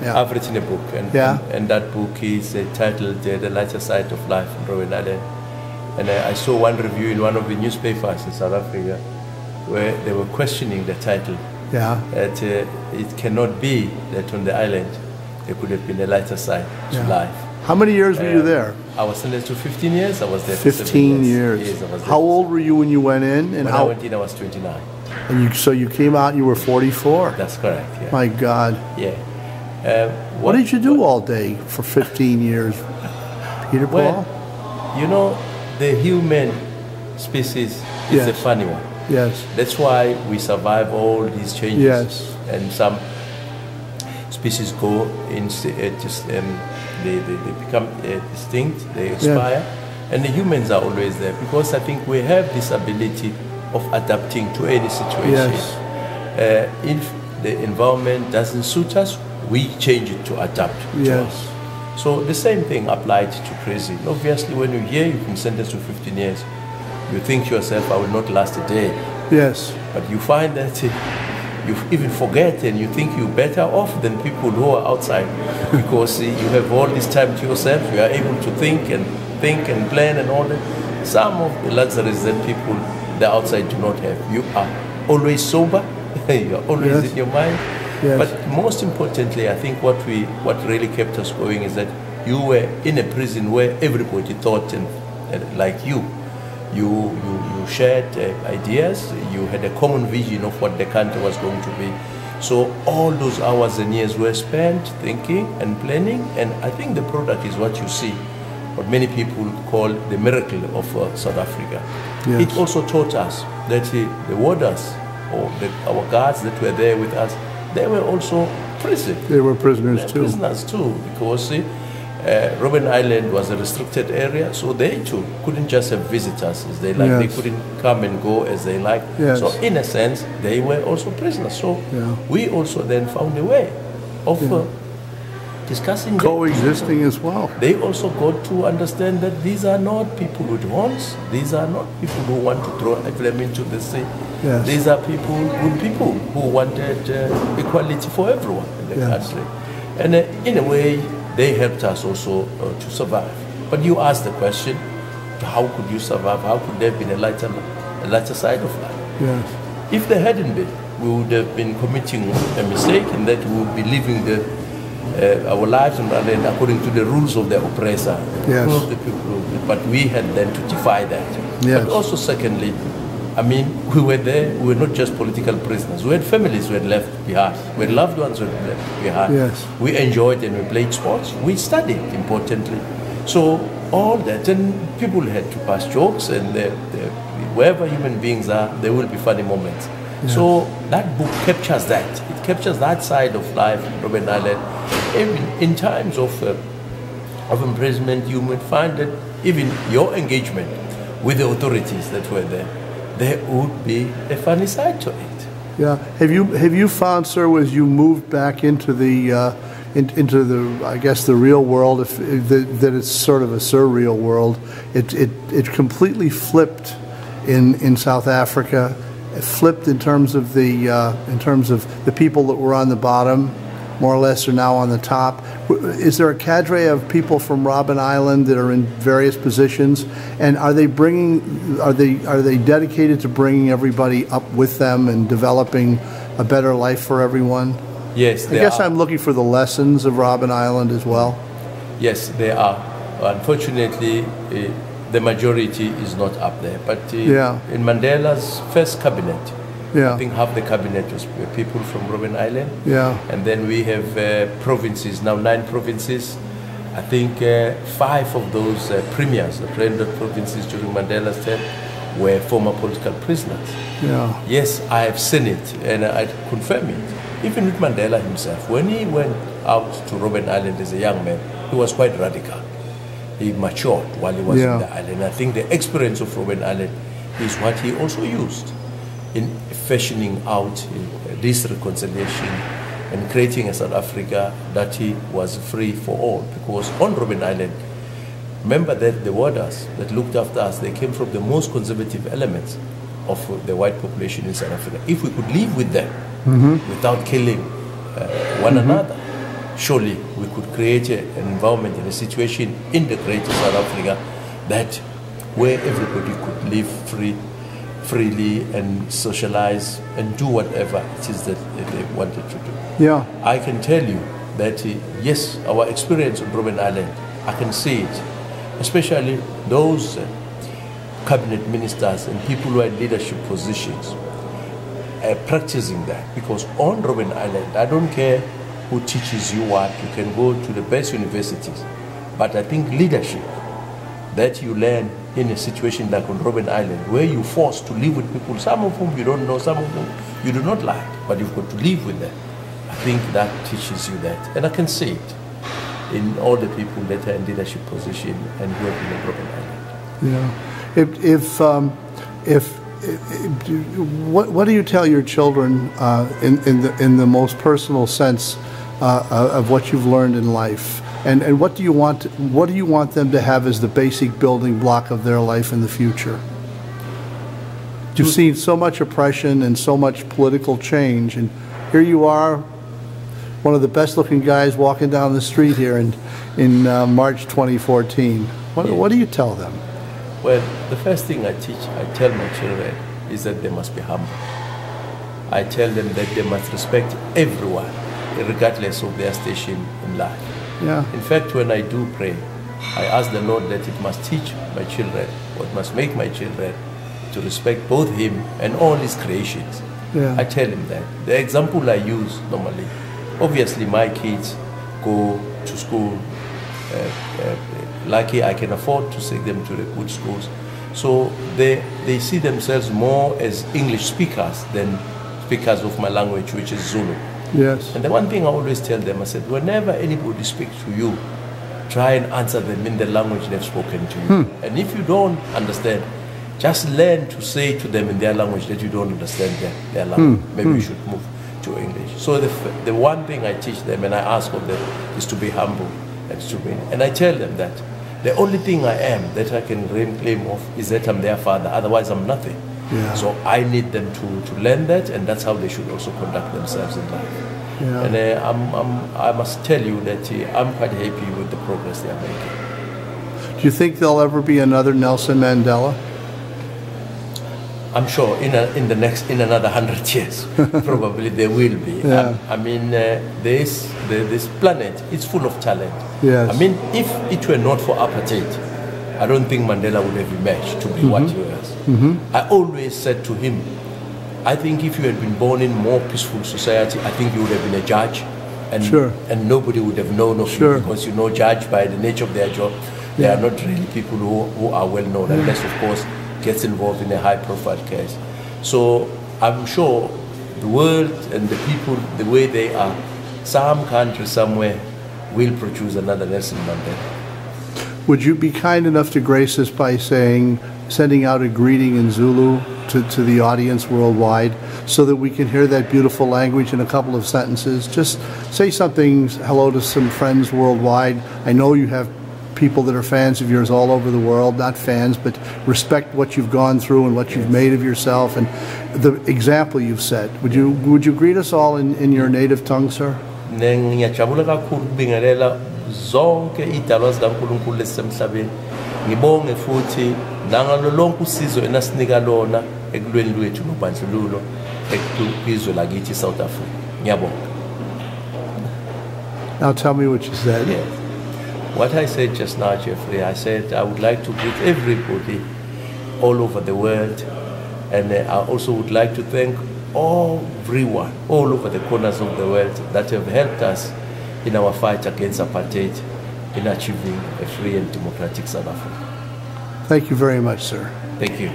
Yeah. I've written a book, and that book is titled The Lighter Side of Life in Robben Island. And I saw one review in one of the newspapers in South Africa where they were questioning the title. Yeah. That it cannot be that on the island there could have been a lighter side to life. How many years were you there? I was sentenced to 15 years. I was there for 15 years. Yes, I was there. How old were you when you went in? And when I went in, I was 29. And so you came out and you were 44? That's correct, yeah. My God. Yeah. What did you do all day for 15 years, Peter Paul? Well, you know, the human species is a funny one. Yes. That's why we survive all these changes. Yes. And some species go in, they become extinct, they expire, and the humans are always there because I think we have this ability of adapting to any situation. Yes. If the environment doesn't suit us, we change it to adapt to us. So the same thing applied to prison. Obviously, when you're here, you've been sentenced to 15 years. You think to yourself, I will not last a day. Yes. But you find that you even forget and you think you're better off than people who are outside because you have all this time to yourself. You are able to think and plan and all that. Some of the luxuries that people the outside do not have. You are always sober. You are always in your mind. Yes. But most importantly, I think what really kept us going is that you were in a prison where everybody thought and like you shared ideas. You had a common vision of what the country was going to be. So all those hours and years were spent thinking and planning, and I think the product is what you see, what many people call the miracle of South Africa. Yes. It also taught us that the warders or our guards that were there with us, they were also prisoners. They were prisoners too. Prisoners too, because Robben Island was a restricted area, so they too couldn't just have visitors as they like. They couldn't come and go as they like. Yes. So in a sense, they were also prisoners. So we also then found a way of discussing coexisting as well. They also got to understand that these are not people with horns. These are not people who want to throw them into the sea. Yes. These are good people who wanted equality for everyone in the country. And in a way, they helped us also to survive. But you asked the question, how could you survive? How could there have been a lighter side of life? Yes. If there hadn't been, we would have been committing a mistake in that we would be living our lives and according to the rules of the oppressor, of the people. But we had then to defy that. Yes. But also secondly, I mean, we were there, we were not just political prisoners. We had families who had left behind. We had loved ones who had left behind. Yes. We enjoyed and we played sports. We studied, importantly. So all that, and people had to pass jokes, and wherever human beings are, there will be funny moments. Yes. So that book captures that. It captures that side of life in Robben Island. Even in times of imprisonment, you might find that even your engagement with the authorities that were there would be a funny side to it. Yeah. Have you found, sir, as you moved back into the I guess the real world, that it's sort of a surreal world? It completely flipped in South Africa. It flipped in terms of the people that were on the bottom, more or less, are now on the top. Is there a cadre of people from Robben Island that are in various positions, and are they dedicated to bringing everybody up with them and developing a better life for everyone? Yes, I guess I'm looking for the lessons of Robben Island as well. Yes, they are. Unfortunately, the majority is not up there. But in Mandela's first cabinet, I think half the cabinet was people from Robben Island. Yeah. And then we have provinces, now 9 provinces. I think 5 of those premiers, the president provinces during Mandela's term, were former political prisoners. Yeah. Yes, I have seen it, and I confirm it. Even with Mandela himself, when he went out to Robben Island as a young man, he was quite radical. He matured while he was in the island. I think the experience of Robben Island is what he also used in fashioning out this reconciliation and creating a South Africa that he was free for all. Because on Robben Island, remember that the warders that looked after us, they came from the most conservative elements of the white population in South Africa. If we could live with them without killing one another, surely we could create an environment and a situation in the greater South Africa that where everybody could live freely and socialize and do whatever it is that they wanted to do. Yeah. I can tell you that, yes, our experience on Robben Island, I can see it, especially those cabinet ministers and people who are in leadership positions practicing that. Because on Robben Island, I don't care who teaches you what, you can go to the best universities, but I think leadership that you learn in a situation like on Robben Island, where you're forced to live with people, some of whom you don't know, some of whom you do not like, but you've got to live with them. I think that teaches you that. And I can see it in all the people that are in leadership position and who have been in Robben Island. Yeah. What do you tell your children in the most personal sense of what you've learned in life? And what do you want them to have as the basic building block of their life in the future? You've seen so much oppression and so much political change, and here you are, one of the best-looking guys walking down the street here in March 2014. What do you tell them? Well, the first thing I tell my children is that they must be humble. I tell them that they must respect everyone, regardless of their station in life. Yeah. In fact, when I do pray, I ask the Lord that it must teach my children, or it must make my children to respect both Him and all His creations. Yeah. I tell him that. The example I use normally, obviously my kids go to school, lucky I can afford to take them to the good schools. So they see themselves more as English speakers than speakers of my language, which is Zulu. Yes. And the one thing I always tell them, I said, whenever anybody speaks to you, try and answer them in the language they've spoken to you. And if you don't understand, just learn to say to them in their language that you don't understand their language. Maybe you should move to English. So the one thing I teach them and I ask of them is to be humble and I tell them that the only thing I am that I can claim of is that I'm their father. Otherwise, I'm nothing. Yeah. So I need them to learn that, and that's how they should also conduct themselves in life. Yeah. And I must tell you that I'm quite happy with the progress they are making. Do you think there'll ever be another Nelson Mandela? I'm sure in another 100 years, probably there will be. Yeah. I mean, this planet is full of talent. Yes. I mean, if it were not for apartheid, I don't think Mandela would have emerged to be what he was. I always said to him, I think if you had been born in more peaceful society, I think you would have been a judge, and and nobody would have known of you, because judge by the nature of their job, they are not really people who are well known, unless of course gets involved in a high-profile case. So I'm sure the world and the people, the way they are, some country somewhere will produce another Nelson Mandela. Would you be kind enough to grace us by sending out a greeting in Zulu to the audience worldwide, so that we can hear that beautiful language in a couple of sentences? Just say something, hello to some friends worldwide. I know you have people that are fans of yours all over the world, not fans, but respect what you've gone through and what you've made of yourself and the example you've set. Would you greet us all in your native tongue, sir? Ngiyajabula kakhulu ukubingelela zonke idalwa zikaNkulunkulu lesemhlabeni. Ngibonge futhi nangalo lonke usizo enasinika lona ekulweni lwethu nobandlululo ekwizwe lakithi South Africa. Ngiyabonga. Now tell me what you said. Yes. What I said just now, Jeffrey, I said I would like to greet everybody all over the world, and I also would like to thank everyone all over the corners of the world that have helped us in our fight against apartheid, in achieving a free and democratic South Africa. Thank you very much, sir. Thank you.